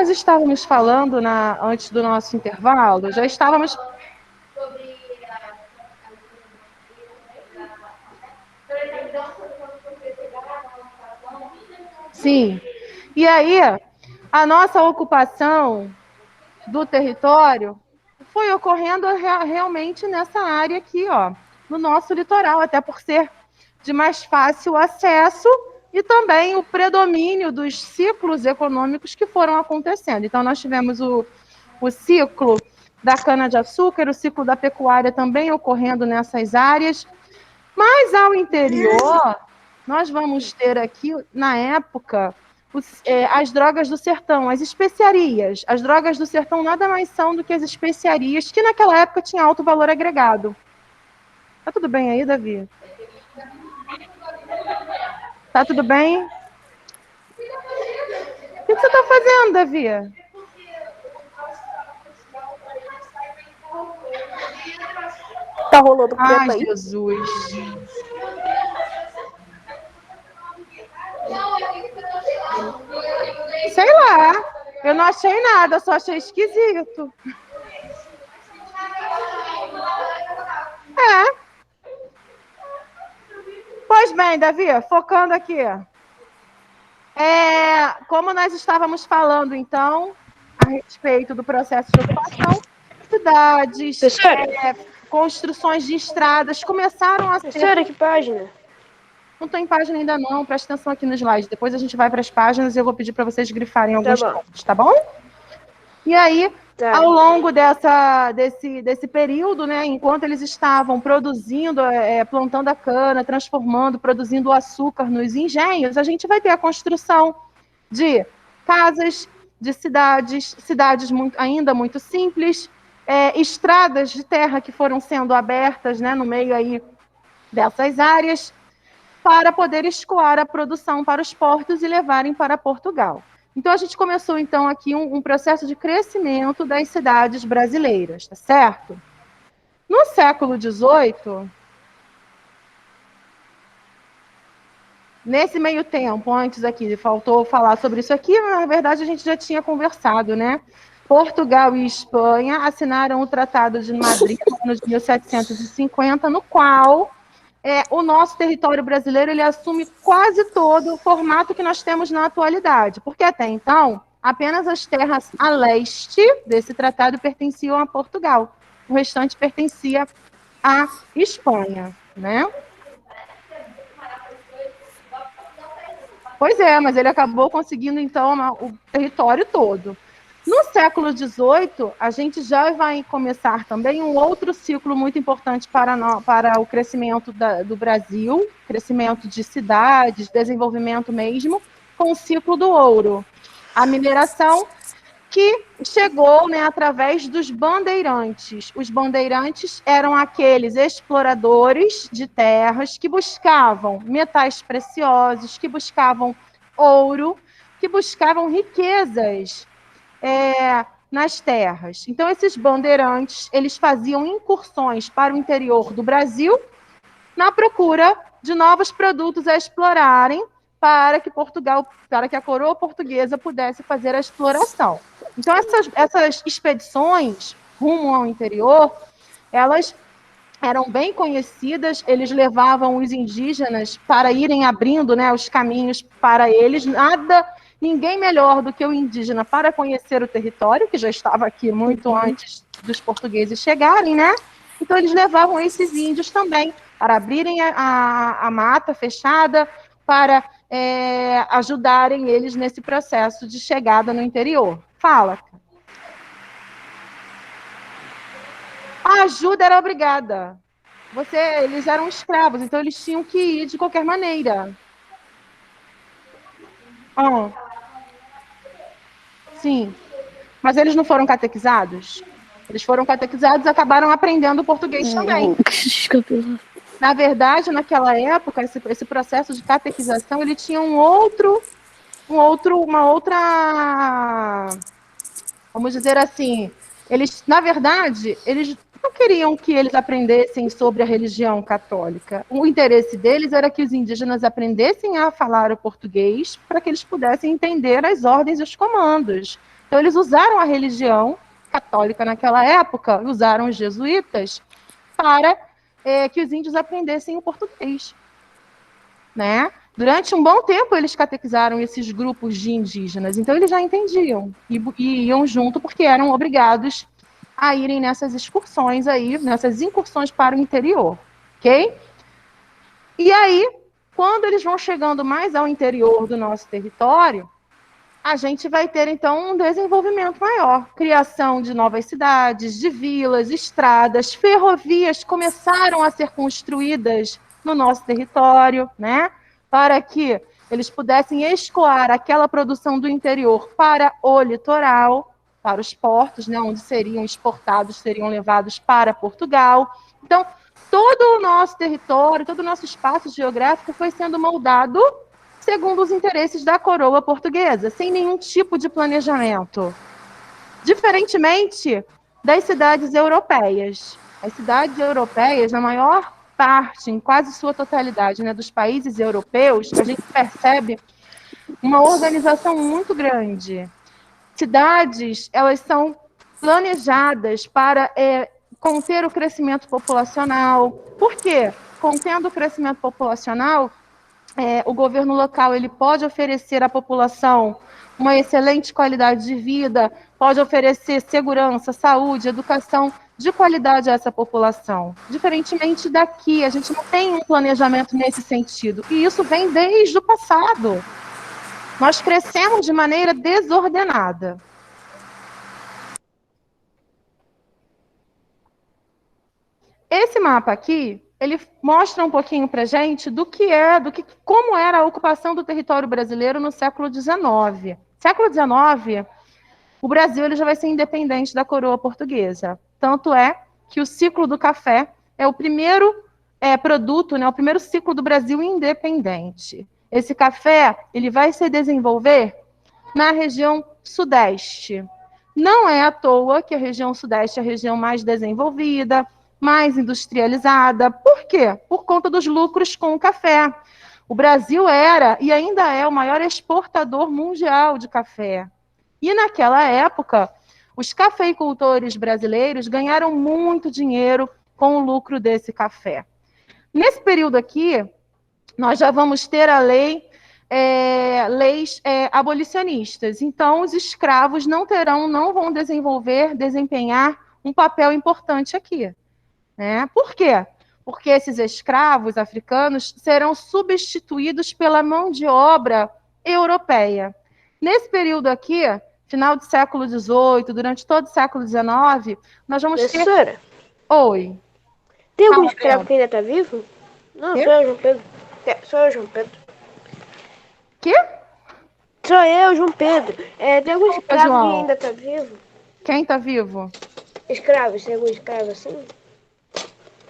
nós estávamos falando antes do nosso intervalo, já estávamos... Sim. E aí, a nossa ocupação do território foi ocorrendo realmente nessa área aqui, ó, no nosso litoral, até por ser de mais fácil acesso e também o predomínio dos ciclos econômicos que foram acontecendo. Então, nós tivemos o ciclo da cana-de-açúcar, o ciclo da pecuária também ocorrendo nessas áreas, mas ao interior, nós vamos ter aqui, na época, as drogas do sertão, as especiarias. As drogas do sertão nada mais são do que as especiarias, que naquela época tinha alto valor agregado. Tá tudo bem aí, Davi? Tá tudo bem? O que você tá fazendo, Davi? Tá rolando preto aí? Ai, Jesus. Sei lá. Eu não achei nada, só achei esquisito. É. Pois bem, Davi, focando aqui. Como nós estávamos falando, então, a respeito do processo de ocupação, cidades, construções de estradas começaram a ser... Professora, que página? Não estou em página ainda não, presta atenção aqui no slide. Depois a gente vai para as páginas e eu vou pedir para vocês grifarem alguns pontos, tá bom? E aí, ao longo desse período, né, enquanto eles estavam produzindo, plantando a cana, transformando, produzindo o açúcar nos engenhos, a gente vai ter a construção de casas, de cidades ainda muito simples, estradas de terra que foram sendo abertas, né, no meio aí dessas áreas, para poder escoar a produção para os portos e levarem para Portugal. Então, a gente começou, então, aqui um processo de crescimento das cidades brasileiras, tá certo? No século XVIII, nesse meio tempo, antes aqui, faltou falar sobre isso aqui, mas, na verdade, a gente já tinha conversado, né? Portugal e Espanha assinaram o Tratado de Madrid no ano de 1750, no qual o nosso território brasileiro ele assume quase todo o formato que nós temos na atualidade, porque até então, apenas as terras a leste desse tratado pertenciam a Portugal, o restante pertencia à Espanha, né? Pois é, mas ele acabou conseguindo, então, o território todo. No século XVIII, a gente já vai começar também um outro ciclo muito importante para o crescimento do Brasil, crescimento de cidades, desenvolvimento mesmo, com o ciclo do ouro. A mineração que chegou, né, através dos bandeirantes. Os bandeirantes eram aqueles exploradores de terras que buscavam metais preciosos, que buscavam ouro, que buscavam riquezas nas terras. Então, esses bandeirantes, eles faziam incursões para o interior do Brasil na procura de novos produtos a explorarem para que a coroa portuguesa pudesse fazer a exploração. Então, essas expedições rumo ao interior, elas eram bem conhecidas, eles levavam os indígenas para irem abrindo, né, os caminhos para eles, ninguém melhor do que o indígena para conhecer o território, que já estava aqui muito antes dos portugueses chegarem, né? Então, eles levavam esses índios também para abrirem a mata fechada, para ajudarem eles nesse processo de chegada no interior. Fala. A ajuda era obrigada. Eles eram escravos, então eles tinham que ir de qualquer maneira. Sim. Mas eles não foram catequizados? Eles foram catequizados e acabaram aprendendo português também. Na verdade, naquela época, esse processo de catequização, ele tinha uma outra, vamos dizer assim, na verdade, eles não queriam que eles aprendessem sobre a religião católica. O interesse deles era que os indígenas aprendessem a falar o português para que eles pudessem entender as ordens e os comandos. Então, eles usaram a religião católica naquela época, usaram os jesuítas para que os índios aprendessem o português, né? Durante um bom tempo, eles catequizaram esses grupos de indígenas, então eles já entendiam e iam junto porque eram obrigados a irem nessas excursões aí, nessas incursões para o interior, ok? E aí, quando eles vão chegando mais ao interior do nosso território, a gente vai ter, então, um desenvolvimento maior. Criação de novas cidades, de vilas, estradas, ferrovias começaram a ser construídas no nosso território, né? Para que eles pudessem escoar aquela produção do interior para o litoral, para os portos, né? Onde seriam exportados, seriam levados para Portugal. Então, todo o nosso território, todo o nosso espaço geográfico foi sendo moldado segundo os interesses da coroa portuguesa, sem nenhum tipo de planejamento. Diferentemente das cidades europeias. As cidades europeias, na maior parte, em quase sua totalidade, né, dos países europeus, a gente percebe uma organização muito grande. Cidades, elas são planejadas para conter o crescimento populacional. Por quê? Contendo o crescimento populacional, o governo local ele pode oferecer à população uma excelente qualidade de vida, pode oferecer segurança, saúde, educação de qualidade a essa população. Diferentemente daqui, a gente não tem um planejamento nesse sentido. E isso vem desde o passado. Nós crescemos de maneira desordenada. Esse mapa aqui, ele mostra um pouquinho para a gente como era a ocupação do território brasileiro no século XIX. Século XIX, o Brasil ele já vai ser independente da coroa portuguesa. Tanto é que o ciclo do café é o primeiro produto, né, o primeiro ciclo do Brasil independente. Esse café ele vai se desenvolver na região sudeste. Não é à toa que a região sudeste é a região mais desenvolvida, mais industrializada. Por quê? Por conta dos lucros com o café. O Brasil era e ainda é o maior exportador mundial de café. E naquela época, os cafeicultores brasileiros ganharam muito dinheiro com o lucro desse café. Nesse período aqui, nós já vamos ter a leis abolicionistas. Então, os escravos não vão desempenhar um papel importante aqui. Né? Por quê? Porque esses escravos africanos serão substituídos pela mão de obra europeia. Nesse período aqui, final do século XVIII, durante todo o século XIX, nós vamos Professora, ter... Oi. tem algum escravo que ainda está vivo? Não, Quê? sou eu, João Pedro. Sou eu, João Pedro. Quê? Sou eu, João Pedro. Tem algum escravo João. que ainda está vivo? Quem está vivo? Escravos, tem algum escravo assim?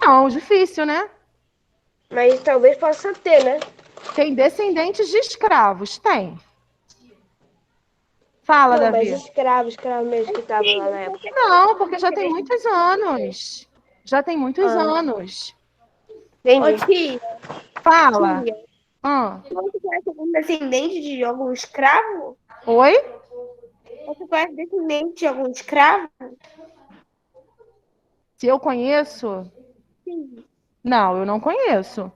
Não, difícil, né? Mas talvez possa ter, né? Tem descendentes de escravos, tem. Fala, Não, Davi. mas escravo mesmo que estavam lá na época. Não, porque já tem muitos anos. Já tem muitos anos. Entendi. Ô, tia, Fala. você conhece algum descendente de algum escravo? Oi? Você conhece descendente de algum escravo? Se eu conheço? Sim. Não, eu não conheço.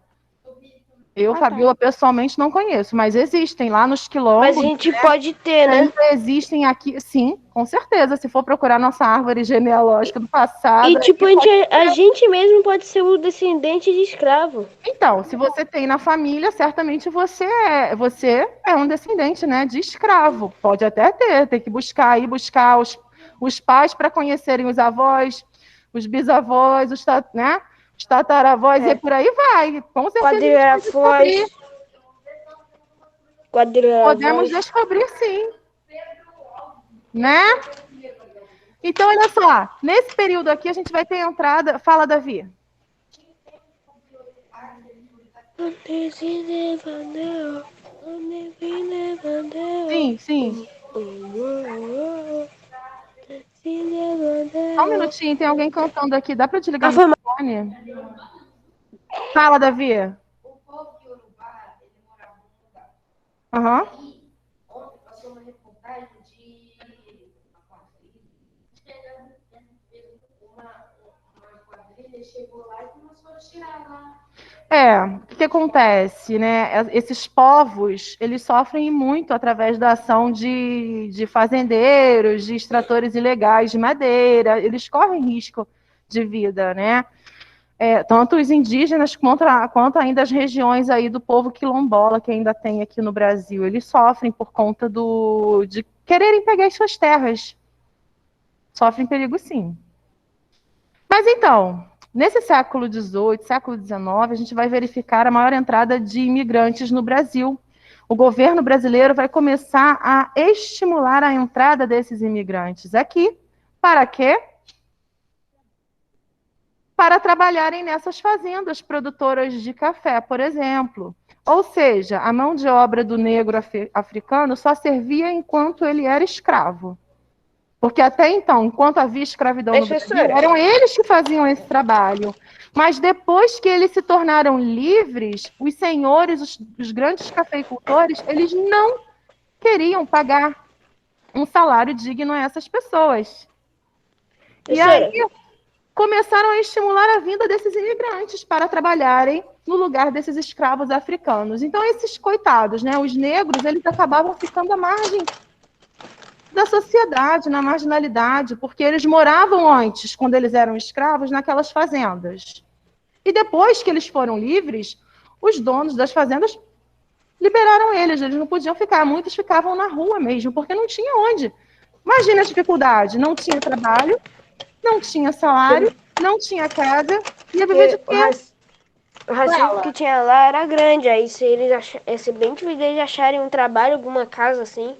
Eu, Ah, Fabiola, pessoalmente não conheço, mas existem lá nos quilombos. Mas a gente pode ter, né? Ainda existem aqui, sim, com certeza. Se for procurar nossa árvore genealógica do passado. E tipo, a gente mesmo pode ser o descendente de escravo. Então, se você tem na família, certamente você é um descendente, né, de escravo. Pode até ter que buscar os pais para conhecerem os avós, os bisavós, né, os tataravós, e por aí vai. Com certeza podemos descobrir, sim. Né? Então, olha só, nesse período aqui a gente vai ter entrada... Fala, Davi. Sim, sim. Só um minutinho, tem alguém cantando aqui. Dá para desligar o microfone? Fala, Davi. O povo de Urubá, ele morava num lugar. Ontem passou uma reportagem de O que acontece, né? Esses povos, eles sofrem muito através da ação de fazendeiros, de extratores ilegais de madeira, eles correm risco de vida, né? Tanto os indígenas quanto ainda as regiões aí do povo quilombola que ainda tem aqui no Brasil, eles sofrem por conta de quererem pegar as suas terras. Sofrem perigo, sim. Mas então, nesse século XVIII, século XIX, a gente vai verificar a maior entrada de imigrantes no Brasil. O governo brasileiro vai começar a estimular a entrada desses imigrantes aqui. Para quê? Para trabalharem nessas fazendas produtoras de café, por exemplo. Ou seja, a mão de obra do negro africano só servia enquanto ele era escravo. Porque até então, enquanto havia escravidão no Brasil, eram eles que faziam esse trabalho. Mas depois que eles se tornaram livres, os senhores, os grandes cafeicultores, eles não queriam pagar um salário digno a essas pessoas. E aí começaram a estimular a vinda desses imigrantes para trabalharem no lugar desses escravos africanos. Então, esses coitados, né, os negros, eles acabavam ficando à margem da sociedade, na marginalidade, porque eles moravam antes, quando eles eram escravos, naquelas fazendas. E depois que eles foram livres, os donos das fazendas liberaram eles não podiam ficar, muitos ficavam na rua mesmo, porque não tinha onde. Imagina a dificuldade, não tinha trabalho, não tinha salário, não tinha casa, ia viver de quê? O racismo que tinha lá era grande, aí se eles ia ser bem difícil eles acharem um trabalho, alguma casa assim.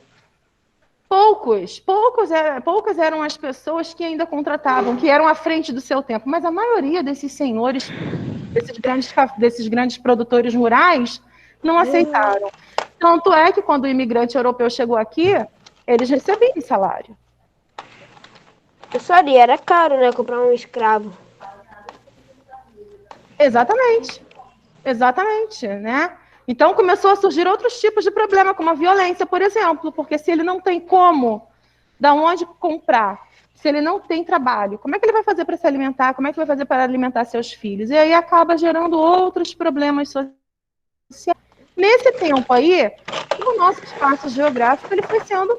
Poucas eram as pessoas que ainda contratavam, que eram à frente do seu tempo, mas a maioria desses senhores, desses grandes produtores rurais, não aceitaram. Tanto é que quando o imigrante europeu chegou aqui, eles recebiam salário. Professor, era caro, né, comprar um escravo. Exatamente, né? Então começou a surgir outros tipos de problema, como a violência, por exemplo, porque se ele não tem como, da onde comprar, se ele não tem trabalho, como é que ele vai fazer para se alimentar? Como é que vai fazer para alimentar seus filhos? E aí acaba gerando outros problemas sociais. Nesse tempo aí, o nosso espaço geográfico ele foi sendo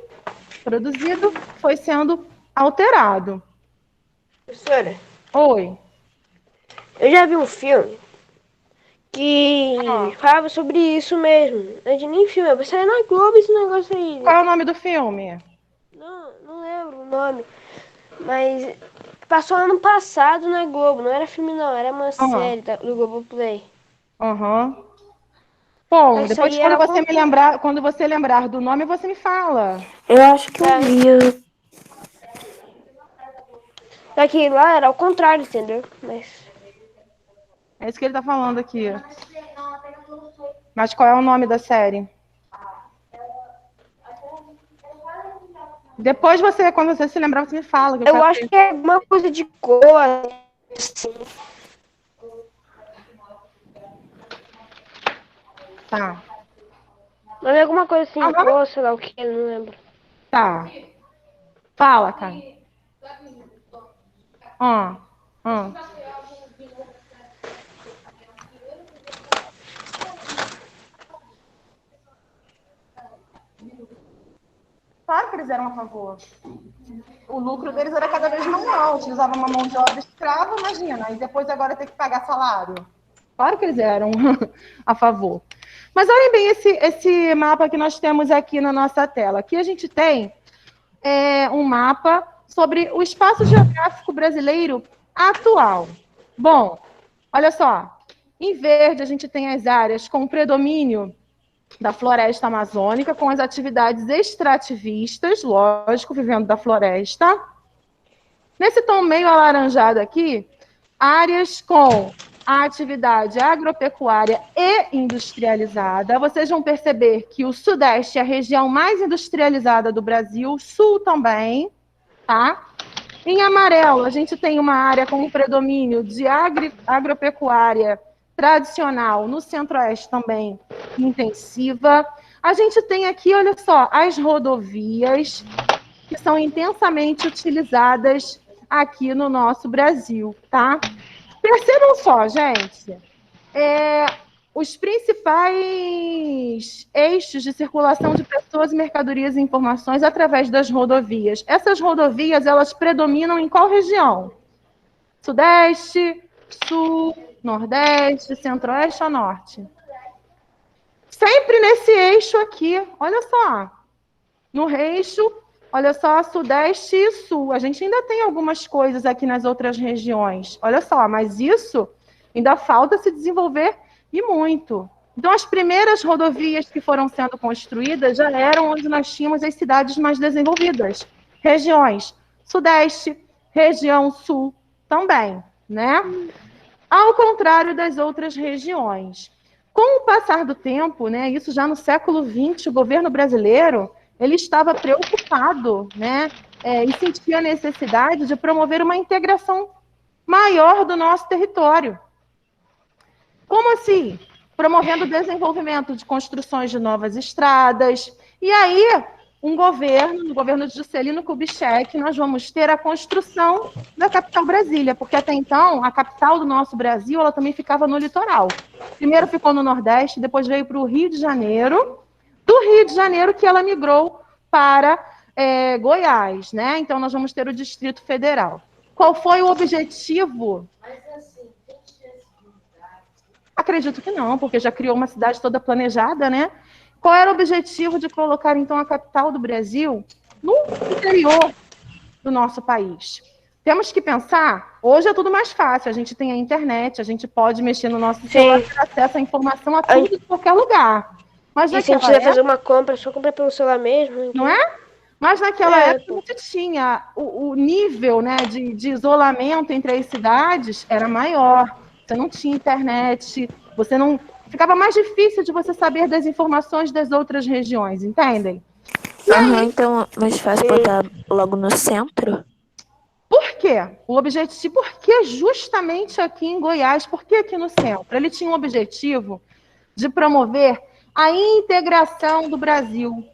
produzido, foi sendo alterado. Professora? Oi. Eu já vi um filme que falava sobre isso mesmo. Não é de nem filme, vai sair na Globo esse negócio aí. Qual é o nome do filme? Não lembro o nome. Mas passou ano passado na Globo. Não era filme, não. Era uma série do Globoplay. Bom, depois quando você lembrar do nome, você me fala. Eu acho que eu vi. Daqui lá era ao contrário, entendeu? Mas... É isso que ele tá falando aqui. Mas qual é o nome da série? Depois quando você se lembrar, você me fala. Eu acho que é uma coisa de cor, assim. Tá. Mas é alguma coisa assim, cor, sei lá o que, não lembro. Tá. Fala, cara. Claro que eles eram a favor. O lucro deles era cada vez maior. Utilizavam uma mão de obra escrava, imagina. E depois agora ter que pagar salário. Claro que eles eram a favor. Mas olhem bem esse mapa que nós temos aqui na nossa tela. Aqui a gente tem um mapa sobre o espaço geográfico brasileiro atual. Bom, olha só. Em verde a gente tem as áreas com predomínio da floresta amazônica, com as atividades extrativistas, lógico, vivendo da floresta. Nesse tom meio alaranjado aqui, áreas com a atividade agropecuária e industrializada. Vocês vão perceber que o Sudeste é a região mais industrializada do Brasil, o Sul também, tá? Em amarelo, a gente tem uma área com um predomínio de agropecuária tradicional, no Centro-Oeste também intensiva. A gente tem aqui, olha só, as rodovias, que são intensamente utilizadas aqui no nosso Brasil, tá? Percebam só, gente, os principais eixos de circulação de pessoas, mercadorias e informações através das rodovias. Essas rodovias, elas predominam em qual região? Sudeste, Sul, Nordeste, Centro-Oeste ou Norte? Sempre nesse eixo aqui, olha só. No eixo, olha só, Sudeste e Sul. A gente ainda tem algumas coisas aqui nas outras regiões. Olha só, mas isso ainda falta se desenvolver e muito. Então, as primeiras rodovias que foram sendo construídas já eram onde nós tínhamos as cidades mais desenvolvidas. Regiões Sudeste, região Sul também, né? Ao contrário das outras regiões. Com o passar do tempo, né, isso já no século XX, o governo brasileiro ele estava preocupado, né, e sentia a necessidade de promover uma integração maior do nosso território. Como assim? Promovendo o desenvolvimento de construções de novas estradas. E aí, no governo de Juscelino Kubitschek, nós vamos ter a construção da capital Brasília, porque até então, a capital do nosso Brasil, ela também ficava no litoral. Primeiro ficou no Nordeste, depois veio para o Rio de Janeiro, do Rio de Janeiro que ela migrou para Goiás, né? Então, nós vamos ter o Distrito Federal. Qual foi o objetivo? Acredito que não, porque já criou uma cidade toda planejada, né? Qual era o objetivo de colocar, então, a capital do Brasil no interior do nosso país? Temos que pensar, hoje é tudo mais fácil, a gente tem a internet, a gente pode mexer no nosso celular, ter acesso à informação a tudo de qualquer lugar. Mas e se a gente quiser fazer uma compra, só comprar pelo celular mesmo. Então... Não é? Mas naquela época você tinha o nível, né, de isolamento entre as cidades era maior. Você não tinha internet, você não... Ficava mais difícil de você saber das informações das outras regiões, entendem? Então, mais fácil botar logo no centro? Por quê? O objetivo, porque justamente aqui em Goiás, por que aqui no centro? Ele tinha um objetivo de promover a integração do Brasil.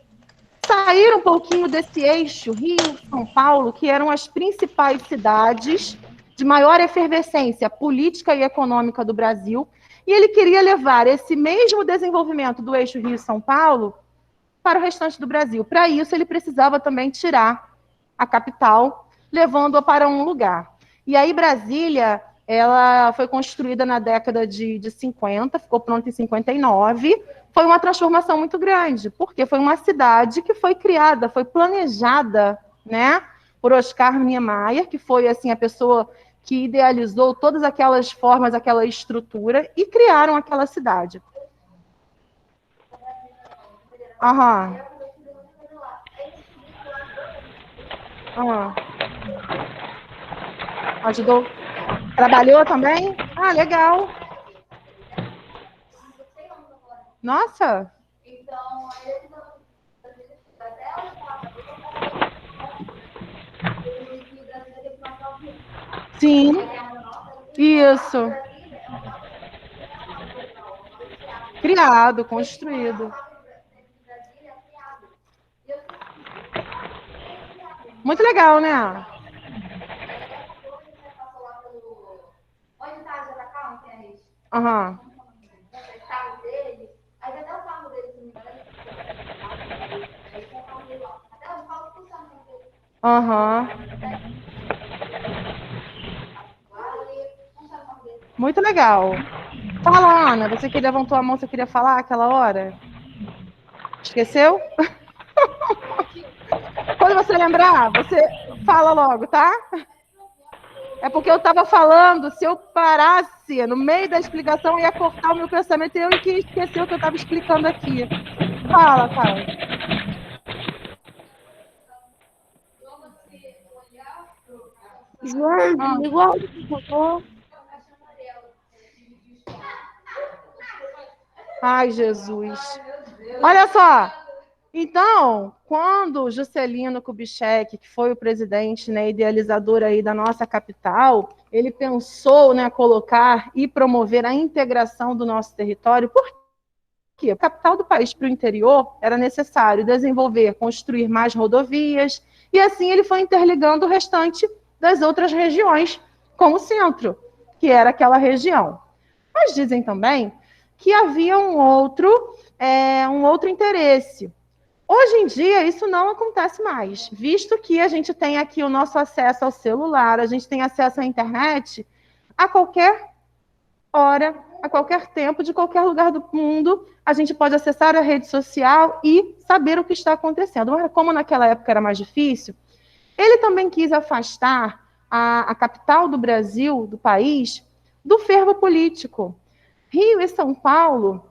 Sair um pouquinho desse eixo Rio, São Paulo, que eram as principais cidades de maior efervescência política e econômica do Brasil, e ele queria levar esse mesmo desenvolvimento do eixo Rio-São Paulo para o restante do Brasil. Para isso, ele precisava também tirar a capital, levando-a para um lugar. E aí, Brasília, ela foi construída na década de 50, ficou pronta em 59, foi uma transformação muito grande, porque foi uma cidade que foi criada, foi planejada, né, por Oscar Niemeyer, que foi assim a pessoa que idealizou todas aquelas formas, aquela estrutura, e criaram aquela cidade. Aham. Ajudou? Trabalhou também? Ah, legal. Nossa. Sim. Isso. Criado, construído. Muito legal, né? Aham. Aham. Muito legal. Fala, Ana, você que levantou a mão, você queria falar aquela hora? Esqueceu? Quando você lembrar, você fala logo, tá? É porque eu estava falando, se eu parasse no meio da explicação, ia cortar o meu pensamento e eu ia esquecer o que eu estava explicando aqui. Fala, Carlos. João, igual, por favor. Ai, Jesus. Olha só. Então, quando Juscelino Kubitschek, que foi o presidente, né, idealizador aí da nossa capital, ele pensou, né, colocar e promover a integração do nosso território. Por quê? A capital do país para o interior era necessário desenvolver, construir mais rodovias E assim ele foi interligando o restante das outras regiões com o centro, que era aquela região. Mas dizem também que havia um outro interesse. Hoje em dia, isso não acontece mais, visto que a gente tem aqui o nosso acesso ao celular, a gente tem acesso à internet a qualquer hora, a qualquer tempo, de qualquer lugar do mundo, a gente pode acessar a rede social e saber o que está acontecendo. Mas como naquela época era mais difícil, ele também quis afastar a capital do Brasil, do país, do fervo político. Rio e São Paulo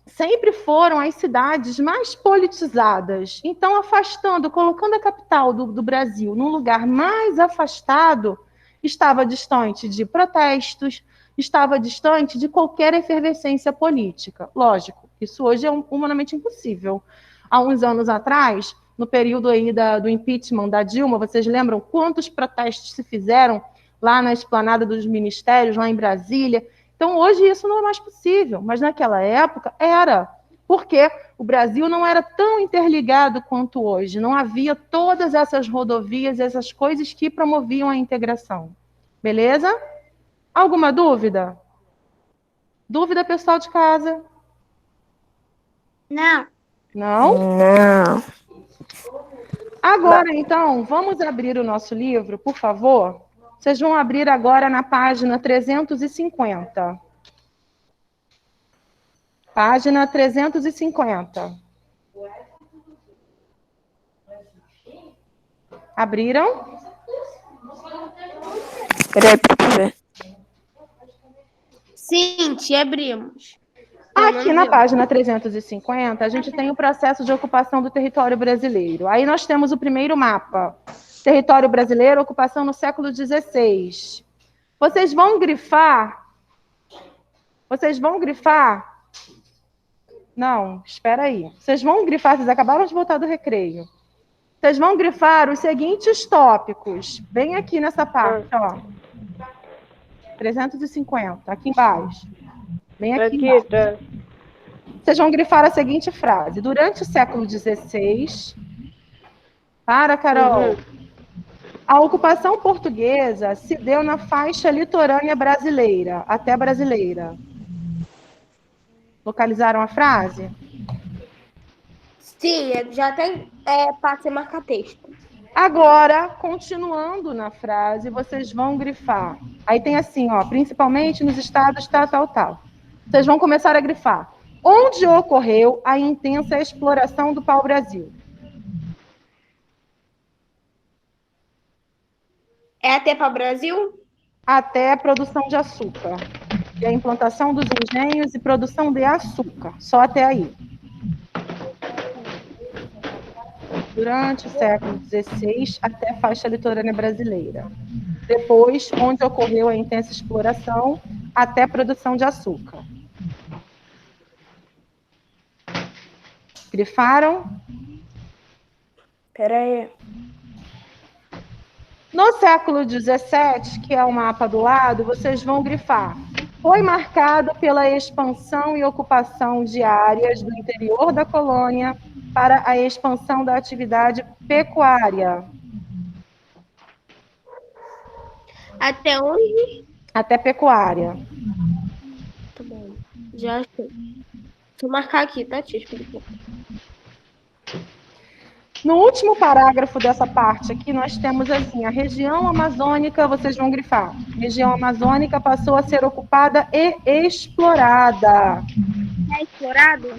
sempre foram as cidades mais politizadas. Então, afastando, colocando a capital do Brasil num lugar mais afastado, estava distante de protestos, estava distante de qualquer efervescência política. Lógico, isso hoje é humanamente impossível. Há uns anos atrás, no período aí do impeachment da Dilma, vocês lembram quantos protestos se fizeram lá na esplanada dos ministérios, lá em Brasília? Então, hoje isso não é mais possível, mas naquela época era, porque o Brasil não era tão interligado quanto hoje, não havia todas essas rodovias, essas coisas que promoviam a integração. Beleza? Alguma dúvida? Dúvida, pessoal de casa? Não. Não? Não. Agora, então, vamos abrir o nosso livro, por favor? Vocês vão abrir agora na página 350. Página 350. Abriram? Peraí, pra eu ver. Sim, te abrimos. Aqui na página 350, a gente tem o processo de ocupação do território brasileiro. Aí nós temos o primeiro mapa. Território brasileiro, ocupação no século XVI. Vocês vão grifar? Vocês vão grifar? Não, espera aí. Vocês vão grifar, vocês acabaram de voltar do recreio. Vocês vão grifar os seguintes tópicos. Bem aqui nessa parte, ó. 350, aqui embaixo. Bem aqui embaixo. Tá. Vocês vão grifar a seguinte frase. Durante o século XVI... Para, Carol. A ocupação portuguesa se deu na faixa litorânea brasileira, até brasileira. Localizaram a frase? Sim, já tem para marcar texto. Agora, continuando na frase, vocês vão grifar. Aí tem assim, ó, principalmente nos estados tal. Vocês vão começar a grifar. Onde ocorreu a intensa exploração do pau-brasil? É até para o Brasil? Até a produção de açúcar. E a implantação dos engenhos e produção de açúcar. Só até aí. Durante o século XVI, até a faixa litorânea brasileira. Depois, onde ocorreu a intensa exploração, até a produção de açúcar. Grifaram? Peraí. No século XVII, que é o mapa do lado, vocês vão grifar. Foi marcado pela expansão e ocupação de áreas do interior da colônia para a expansão da atividade pecuária. Até onde? Até pecuária. Tá bom. Já achei. Vou marcar aqui, tá, tia? Espera um pouco. No último parágrafo dessa parte aqui, nós temos assim, a região amazônica, vocês vão grifar. Região amazônica passou a ser ocupada e explorada. É explorado?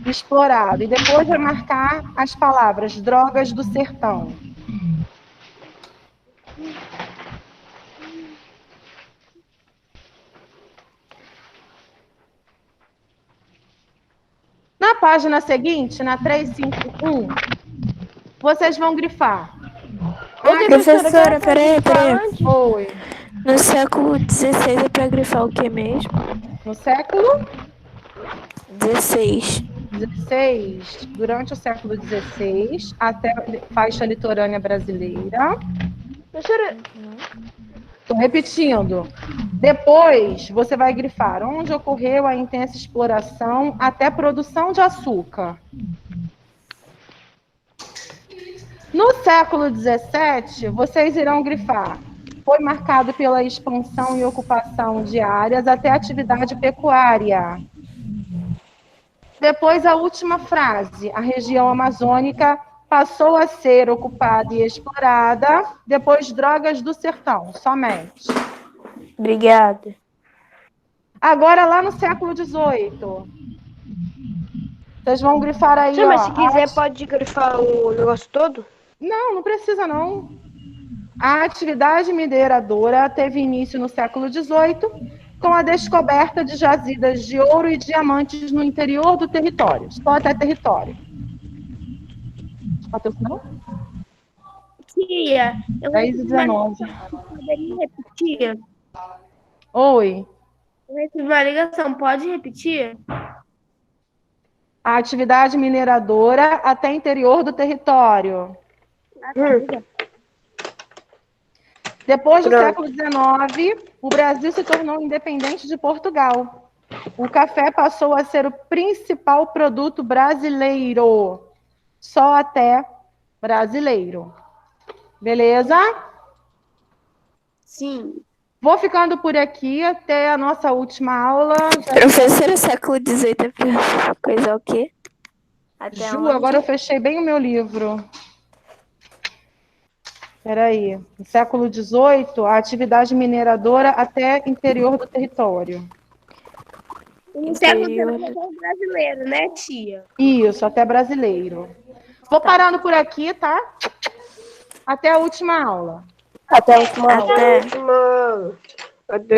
Explorado. E depois vai marcar as palavras drogas do sertão. Na página seguinte, na 351, vocês vão grifar. Professora, peraí. Oi. No século XVI é pra grifar o que mesmo? No século 16. 16, durante o século XVI, até a faixa litorânea brasileira. Professora, Estou repetindo. Depois, você vai grifar onde ocorreu a intensa exploração até a produção de açúcar. No século XVII, vocês irão grifar. Foi marcado pela expansão e ocupação de áreas até a atividade pecuária. Depois, a última frase. A região amazônica passou a ser ocupada e explorada. Depois, drogas do sertão, somente. Obrigada. Agora, lá no século XVIII. Vocês vão grifar aí, Sim, mas ó, se quiser pode grifar o negócio todo? Não precisa não. A atividade mineradora teve início no século XVIII, com a descoberta de jazidas de ouro e diamantes no interior do território. Só até território. Bateu o sinal? Tia, eu 10h19. poderia repetir? Oi. Eu recebi uma ligação, pode repetir? A atividade mineradora até interior do território. Depois do século XIX, o Brasil se tornou independente de Portugal. O café passou a ser o principal produto brasileiro. Só até brasileiro. Beleza? Sim. Vou ficando por aqui até a nossa última aula. Professora, século XVIII é pra coisa o quê? Até Ju, onde? agora eu fechei bem o meu livro. Espera aí. No século XVIII, a atividade mineradora até interior do território. No século XIX brasileiro, né, tia? Isso, até brasileiro. Vou parando por aqui, tá? Até a última aula. Até a última Até. Até.